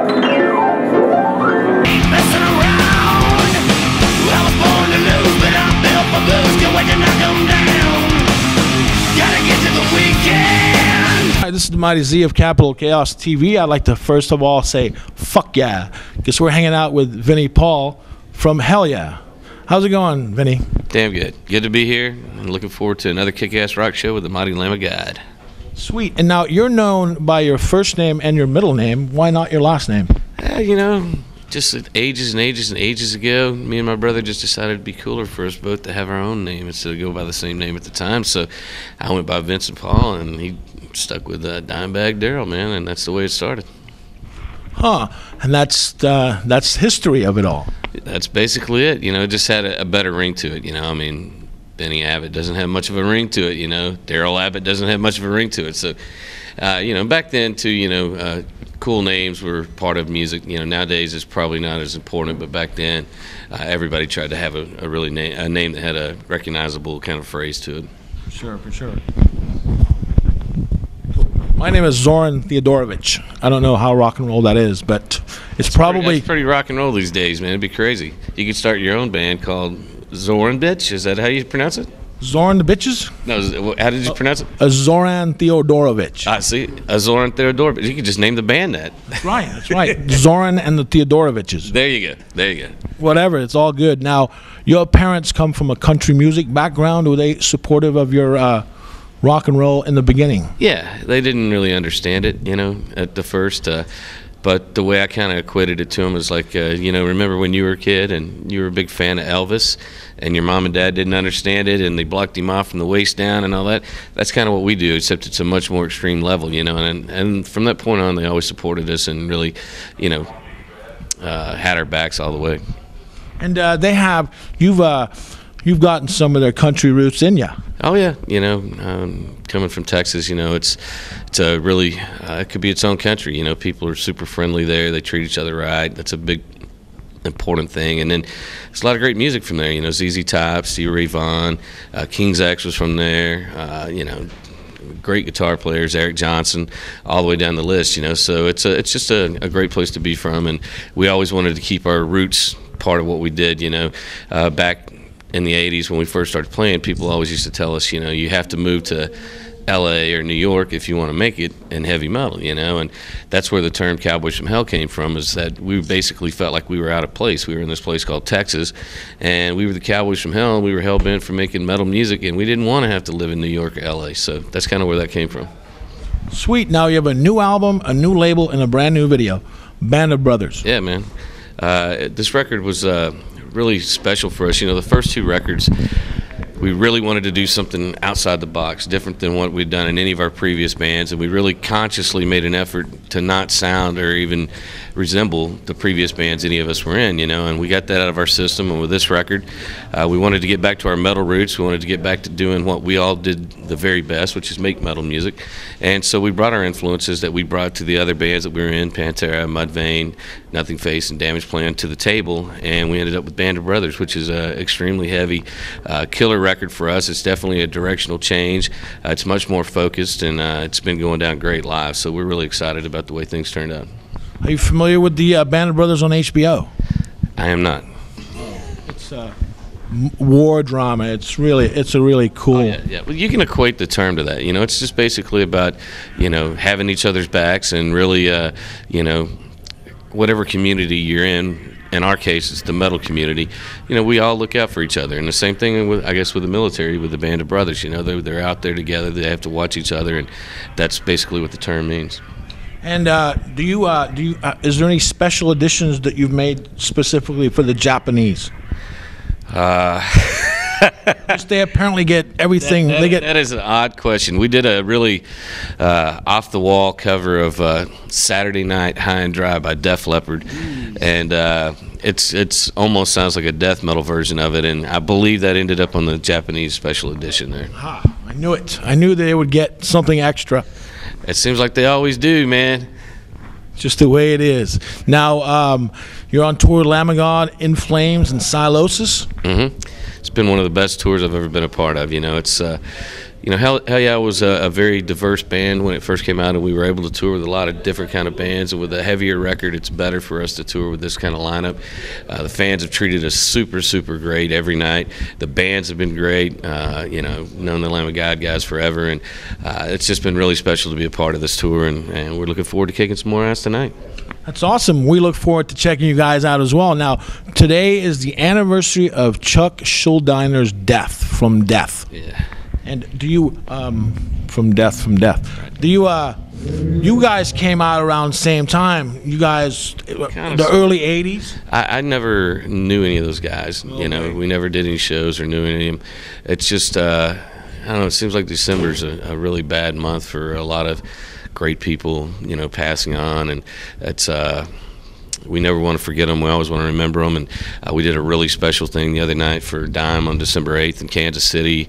Hi, this is the Mighty Z of Capital Chaos TV. I'd like to first of all say, fuck yeah, because we're hanging out with Vinnie Paul from Hellyeah. How's it going, Vinnie? Damn good. Good to be here. I'm looking forward to another kick-ass rock show with the Mighty Lamb of God. Sweet. And now you're known by your first name and your middle name. Why not your last name? You know, just ages and ages and ages ago, me and my brother just decided it'd be cooler for us both to have our own name instead of go by the same name at the time. So I went by Vincent Paul, and he stuck with Dimebag Darrell, man, and that's the way it started. Huh. And that's history of it all. That's basically it. You know, it just had a better ring to it, you know. I mean, Benny Abbott doesn't have much of a ring to it, you know. Darrell Abbott doesn't have much of a ring to it. So, you know, back then, too, you know, cool names were part of music. You know, nowadays it's probably not as important, but back then everybody tried to have a really a name that had a recognizable kind of phrase to it. For sure. My name is Zoran Theodorovic. I don't know how rock and roll that is, but it's probably... That's pretty rock and roll these days, man. It'd be crazy. You could start your own band called Zoran Bitch. Is that how you pronounce it? Zoran the Bitches? No, how did you pronounce it? Zoran Theodorovic. I see. Zoran Theodorovic. You could just name the band that. That's right. Zoran and the Theodoroviches. There you go. Whatever, it's all good. Now, your parents come from a country music background. Were they supportive of your rock and roll in the beginning? Yeah, they didn't really understand it, you know, at the first. But the way I kind of equated it to them was like, you know, remember when you were a kid and you were a big fan of Elvis and your mom and dad didn't understand it and they blocked him off from the waist down and all that? That's kind of what we do, except it's a much more extreme level, you know. And from that point on, they always supported us and really, you know, had our backs all the way. And you've gotten some of their country roots in you. Oh yeah, you know, coming from Texas, you know, it's a really it could be its own country. You know, people are super friendly there. They treat each other right. That's a big important thing. And then there's a lot of great music from there. You know, ZZ Top, Stevie Ray Vaughan, King's X was from there. You know, great guitar players, Eric Johnson, all the way down the list. You know, so it's just a great place to be from. And we always wanted to keep our roots part of what we did. You know, back in the 80s when we first started playing, people always used to tell us, you know, you have to move to LA or New York if you want to make it in heavy metal, you know. And that's where the term Cowboys from Hell came from, is that we basically felt like we were out of place. We were in this place called Texas, and we were the Cowboys from Hell, and we were hell-bent for making metal music, and we didn't want to have to live in New York or LA. So that's kind of where that came from. Sweet. Now you have a new album, a new label, and a brand new video, Band of Brothers. Yeah, man. This record was really special for us. You know, the first two records, we really wanted to do something outside the box, different than what we'd done in any of our previous bands, and we really consciously made an effort to not sound or even resemble the previous bands any of us were in, you know, and we got that out of our system. And with this record, we wanted to get back to our metal roots. We wanted to get back to doing what we all did the very best, which is make metal music. And so we brought our influences that we brought to the other bands that we were in, Pantera, Mudvayne, Nothingface, and Damageplan, to the table, and we ended up with Band of Brothers, which is an extremely heavy, killer record for us. It's definitely a directional change. It's much more focused, and it's been going down great live, so we're really excited about the way things turned out. Are you familiar with the Band of Brothers on HBO? I am not. It's war drama. It's a really cool. Oh, yeah. Well, you can equate the term to that. You know, it's just basically about, you know, having each other's backs and really, you know, whatever community you're in. In our case, it's the metal community. You know, we all look out for each other, and the same thing with, I guess, with the military, with the Band of Brothers. You know, they're out there together. They have to watch each other, and that's basically what the term means. And is there any special editions that you've made specifically for the Japanese? They apparently get everything. That is an odd question. We did a really off-the-wall cover of Saturday Night High and Dry by Def Leppard, and it's almost sounds like a death metal version of it, and I believe that ended up on the Japanese special edition there. I knew it. I knew they would get something extra. It seems like they always do, man. Just the way it is. Now, you're on tour with Lamb of God, In Flames, and Silosis. Mm-hmm. It's been one of the best tours I've ever been a part of. You know, it's you know, Hellyeah was a very diverse band when it first came out, and we were able to tour with a lot of different kind of bands. And with a heavier record, it's better for us to tour with this kind of lineup. The fans have treated us super, super great every night. The bands have been great. You know, known the Lamb of God guys forever, and it's just been really special to be a part of this tour. And we're looking forward to kicking some more ass tonight. That's awesome. We look forward to checking you guys out as well. Now, today is the anniversary of Chuck Schuldiner's death from death. Yeah. And do you, from death, do you, you guys came out around the same time, you guys, the early 80s? I never knew any of those guys. Okay. You know, we never did any shows or knew any of them. It's just, I don't know, it seems like December's a really bad month for a lot of great people, you know, passing on, and it's we never want to forget them. We always want to remember them, and we did a really special thing the other night for Dime on December 8th in Kansas City.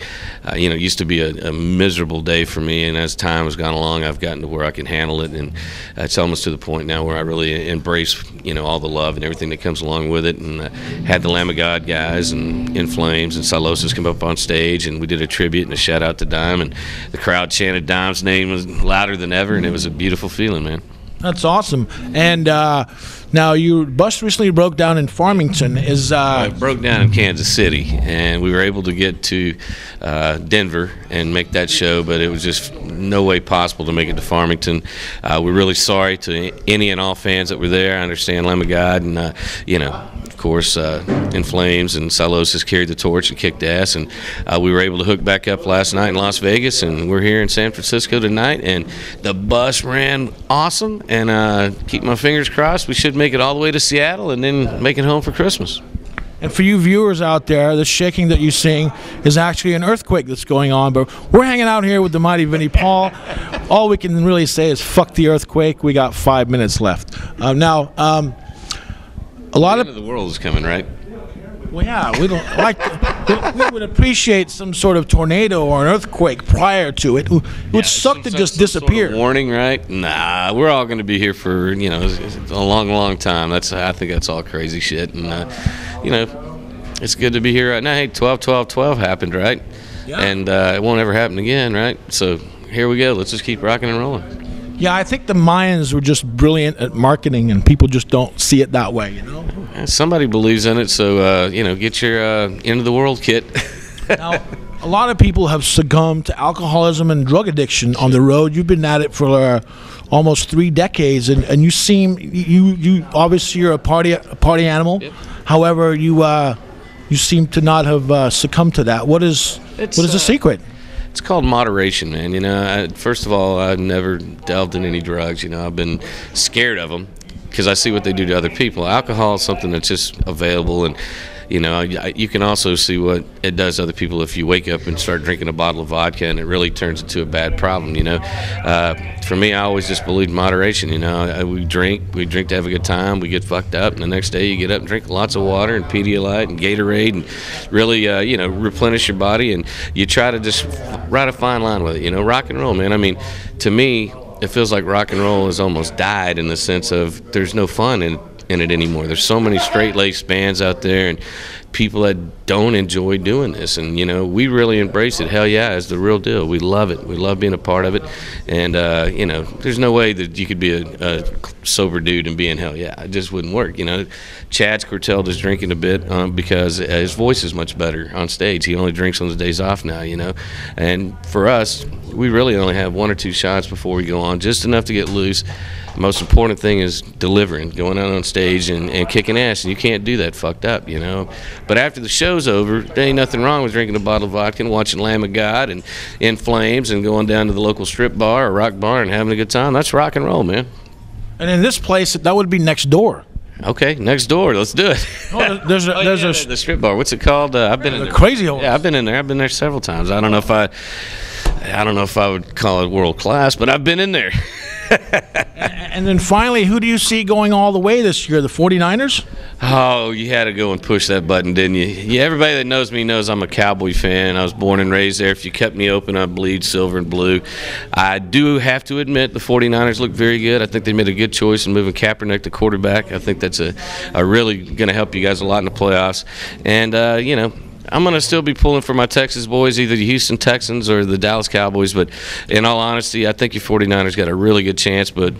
You know, it used to be a miserable day for me, and as time has gone along, I've gotten to where I can handle it, and it's almost to the point now where I really embrace, you know, all the love and everything that comes along with it, and had the Lamb of God guys and In Flames and Silosis come up on stage, and we did a tribute and a shout out to Dime, and the crowd chanted Dime's name was louder than ever, and it was a beautiful feeling, man. That's awesome. And now your bus recently broke down in Farmington. It broke down in Kansas City, and we were able to get to Denver and make that show, but it was just no way possible to make it to Farmington. We're really sorry to any and all fans that were there. I understand Lamb of God, and you know, of course, In Flames and Silosis carried the torch and kicked ass, and we were able to hook back up last night in Las Vegas, and we're here in San Francisco tonight, and the bus ran awesome, and keep my fingers crossed, we should make it all the way to Seattle and then make it home for Christmas. And for you viewers out there, the shaking that you're seeing is actually an earthquake that's going on, but we're hanging out here with the mighty Vinnie Paul. All we can really say is fuck the earthquake. We got 5 minutes left. Now, a lot of the world is coming, right? Well, yeah, we don't like. We would appreciate some sort of tornado or an earthquake prior to it. It would suck to just disappear. Sort of warning, right? Nah, we're all going to be here for, you know, a long, long time. I think that's all crazy shit, and you know, it's good to be here right now. Hey, 12/12/12 happened, right? Yeah. And it won't ever happen again, right? So here we go. Let's just keep rocking and rolling. Yeah, I think the Mayans were just brilliant at marketing, and people just don't see it that way, you know? Somebody believes in it, so, you know, get your end of the world kit. Now, a lot of people have succumbed to alcoholism and drug addiction on the road. You've been at it for almost 3 decades, and you seem, you obviously you're a party animal. Yep. However, you seem to not have succumbed to that. What is the secret? It's called moderation, man. You know, first of all, I've never delved in any drugs. You know, I've been scared of them because I see what they do to other people. Alcohol is something that's just available, and you know, you can also see what it does to other people if you wake up and start drinking a bottle of vodka and it really turns into a bad problem, you know. For me, I always just believed in moderation, you know. We drink to have a good time, we get fucked up, and the next day you get up and drink lots of water and Pedialyte and Gatorade and really, you know, replenish your body, and you try to just ride a fine line with it, you know. Rock and roll, man. I mean, to me, it feels like rock and roll has almost died in the sense of there's no fun in it anymore. There's so many straight-laced bands out there and people that don't enjoy doing this, and you know, we really embrace it. Hellyeah is the real deal. We love it. We love being a part of it, and you know, there's no way that you could be a sober dude and be in Hellyeah. It just wouldn't work, you know. Chad's curtailed his drinking a bit because his voice is much better on stage. He only drinks on his days off now, you know. And for us, we really only have 1 or 2 shots before we go on, just enough to get loose. The most important thing is delivering, going out on stage and kicking ass, and you can't do that fucked up, you know. But after the show's over, there ain't nothing wrong with drinking a bottle of vodka and watching Lamb of God and In Flames and going down to the local strip bar or rock bar and having a good time. That's rock and roll, man. And in this place, that would be next door. Okay, next door. Let's do it. Oh, there's the strip bar. What's it called? I've been in there. Crazy Horse. Yeah, I've been in there. I've been there several times. I don't know if I would call it world class, but I've been in there. And then finally, who do you see going all the way this year? The 49ers? Oh, you had to go and push that button, didn't you? Yeah, everybody that knows me knows I'm a Cowboy fan. I was born and raised there. If you cut me open, I bleed silver and blue. I do have to admit the 49ers look very good. I think they made a good choice in moving Kaepernick to quarterback. I think that's a really going to help you guys a lot in the playoffs. And, you know, I'm going to still be pulling for my Texas boys, either the Houston Texans or the Dallas Cowboys. But in all honesty, I think your 49ers got a really good chance. But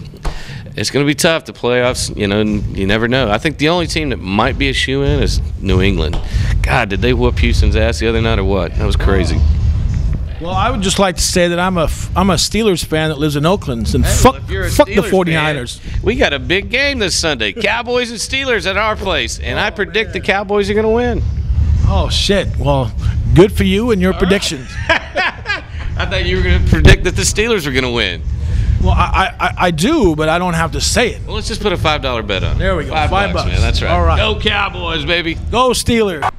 it's going to be tough. The playoffs, you know, you never know. I think the only team that might be a shoe-in is New England. God, did they whoop Houston's ass the other night or what? That was crazy. Well, I would just like to say that I'm a Steelers fan that lives in Oakland, and fuck the 49ers. Fan, we got a big game this Sunday. Cowboys and Steelers at our place, and I predict the Cowboys are going to win. Oh, shit. Well, good for you and your predictions. I thought you were going to predict that the Steelers were going to win. Well, I do, but I don't have to say it. Well, let's just put a $5 bet on it. There we go. $5, man. That's right. All right. Go Cowboys, baby. Go Steelers.